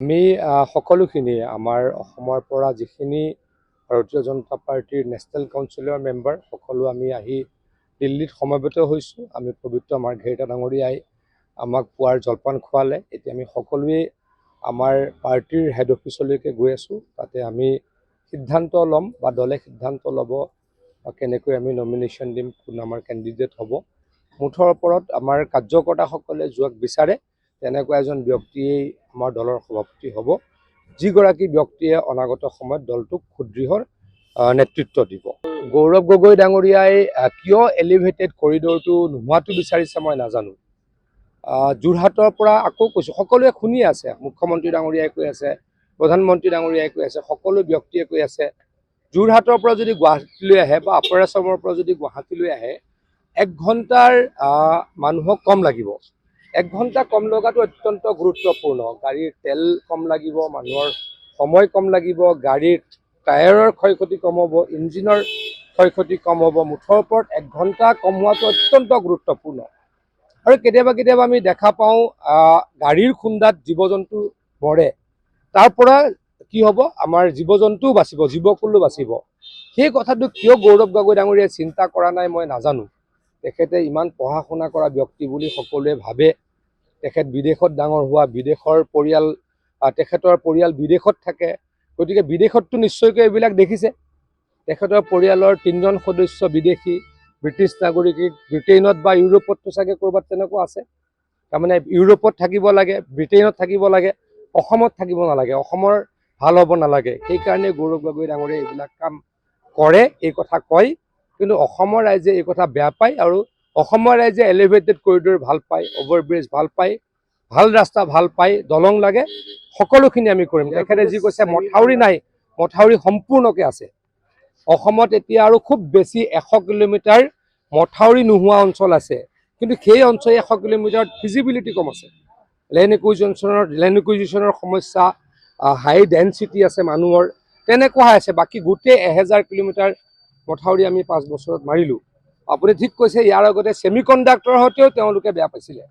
আমি সকলোখিনি আমাৰ অসমৰ পৰা যিখিনি ভাৰতীয় জনতা পাৰ্টিৰ নেশ্যনেল কাউন্সিলৰ মেম্বাৰ সকলো আমি আহি দিল্লীত সমবেত হৈছোঁ। আমি পবিত্ৰ মাৰ্ঘেৰিটা ডাঙৰীয়াই আমাক পুৱাৰ জলপান খোৱালে। এতিয়া আমি সকলোৱে আমাৰ পাৰ্টিৰ হেড অফিচলৈকে গৈ আছোঁ। তাতে আমি সিদ্ধান্ত ল'ম বা দলে সিদ্ধান্ত ল'ব কেনেকৈ আমি নমিনেশ্যন দিম, কোন আমাৰ কেণ্ডিডেট হ'ব। মুঠৰ ওপৰত আমাৰ কাৰ্যকৰ্তাসকলে যোৱাক বিচাৰে তেনেকুৱা এজন ব্যক্তিয়েই আমাৰ দলৰ সভাপতি হ'ব, যিগৰাকী ব্যক্তিয়ে অনাগত সময়ত দলটোক সুদৃঢ় নেতৃত্ব দিব। গৌৰৱ গগৈ ডাঙৰীয়াই কিয় এলিভেটেড কৰিডৰটো নোহোৱাটো বিচাৰিছে মই নাজানো। যোৰহাটৰ পৰা আকৌ কৈছোঁ, সকলোৱে শুনি আছে, মুখ্যমন্ত্ৰী ডাঙৰীয়াই কৈ আছে, প্ৰধানমন্ত্ৰী ডাঙৰীয়াই কৈ আছে, সকলো ব্যক্তিয়ে কৈ আছে, যোৰহাটৰ পৰা যদি গুৱাহাটীলৈ আহে বা আপাৰ আছামৰ পৰা যদি গুৱাহাটীলৈ আহে 1 ঘণ্টাৰ মানুহক কম লাগিব। 1 ঘণ্টা কম লগাটো অত্যন্ত গুৰুত্বপূৰ্ণ। গাড়ীৰ তেল কম লাগিব, মানুহৰ সময় কম লাগিব, গাড়ীৰ টায়াৰৰ ক্ষয়ক্ষতি কম হ'ব, ইঞ্জিনৰ ক্ষয়ক্ষতি কম হ'ব। মুঠৰ ওপৰত 1 ঘণ্টা কম হোৱাটো অত্যন্ত গুৰুত্বপূৰ্ণ। আৰু কেতিয়াবা আমি দেখা পাওঁ গাড়ীৰ খুন্দাত জীৱ জন্তু মৰে, তাৰ পৰা কি হ'ব, আমাৰ জীৱ জন্তুও বাচিব, জীৱকুলো বাচিব। সেই কথাটো কিয় গৌৰৱ গগৈ ডাঙৰীয়াই চিন্তা কৰা নাই মই নাজানো। তেখেতে ইমান পঢ়া শুনা কৰা ব্যক্তি বুলি সকলোৱে ভাবে। তেখেত বিদেশত ডাঙৰ হোৱা, বিদেশৰ পৰিয়াল, তেখেতৰ পৰিয়াল বিদেশত থাকে, গতিকে বিদেশততো নিশ্চয়কৈ এইবিলাক দেখিছে। তেখেতৰ পৰিয়ালৰ 3জন সদস্য বিদেশী, ব্ৰিটিছ নাগৰিক, ব্ৰিটেইনত বা ইউৰোপততো চাগে ক'ৰবাত তেনেকুৱা আছে। তাৰমানে ইউৰোপত থাকিব লাগে, ব্ৰিটেইনত থাকিব লাগে, অসমত থাকিব নালাগে, অসমৰ ভাল হ'ব নালাগে। সেইকাৰণে গৌৰৱ গগৈ ডাঙৰীয়াই এইবিলাক কাম কৰে, এই কথা কয়। কিন্তু অসমৰ ৰাইজে এই কথা বেয়া পায় আৰু অসমৰ ৰাইজে এলিভেটেড কৰিডৰ ভাল পায়, অভাৰব্ৰিজ ভাল পায়, ভাল ৰাস্তা ভাল পায়, দলং লাগে, সকলোখিনি আমি কৰিম। তেখেতে যি কৈছে মথাউৰি নাই, মথাউৰি সম্পূৰ্ণকৈ আছে। অসমত এতিয়া আৰু খুব বেছি 100 কিলোমিটাৰ মথাউৰি নোহোৱা অঞ্চল আছে, কিন্তু সেই অঞ্চল 100 কিলোমিটাৰত ফিজিবিলিটি কম আছে। লেণ্ড একুইজিশ্যনৰ সমস্যা, হাই ডেঞ্চিটি আছে মানুহৰ, তেনেকুৱা আছে। বাকী গোটেই 1000 কিলোমিটাৰ মথাউৰি আমি 5 বছৰত মাৰিলোঁ। আপুনি ঠিক কৈছে, ইয়াৰ আগতে ছেমি কণ্ডাক্টৰৰ সৈতেও তেওঁলোকে বেয়া পাইছিলে।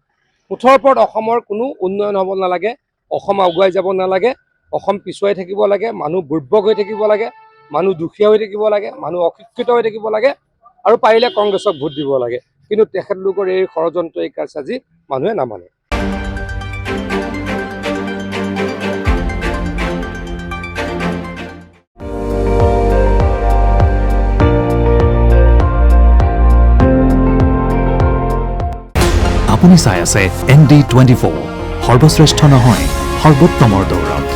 মুঠৰ ওপৰত অসমৰ কোনো উন্নয়ন হ'ব নালাগে, অসম আগুৱাই যাব নালাগে, অসম পিছুৱাই থাকিব লাগে, মানুহ দুৰ্ভোগ হৈ থাকিব লাগে, মানুহ দুখীয়া হৈ থাকিব লাগে, মানুহ অশিক্ষিত হৈ থাকিব লাগে, আৰু পাৰিলে কংগ্ৰেছক ভোট দিব লাগে। কিন্তু তেখেতলোকৰ এই ষড়যন্ত্ৰ, এই কাৰসাজি মানুহে নামানে। আপুনি চাই আছে ND24, সৰ্বশ্ৰেষ্ঠ নহয়, সৰ্বোত্তমৰ দৌৰ।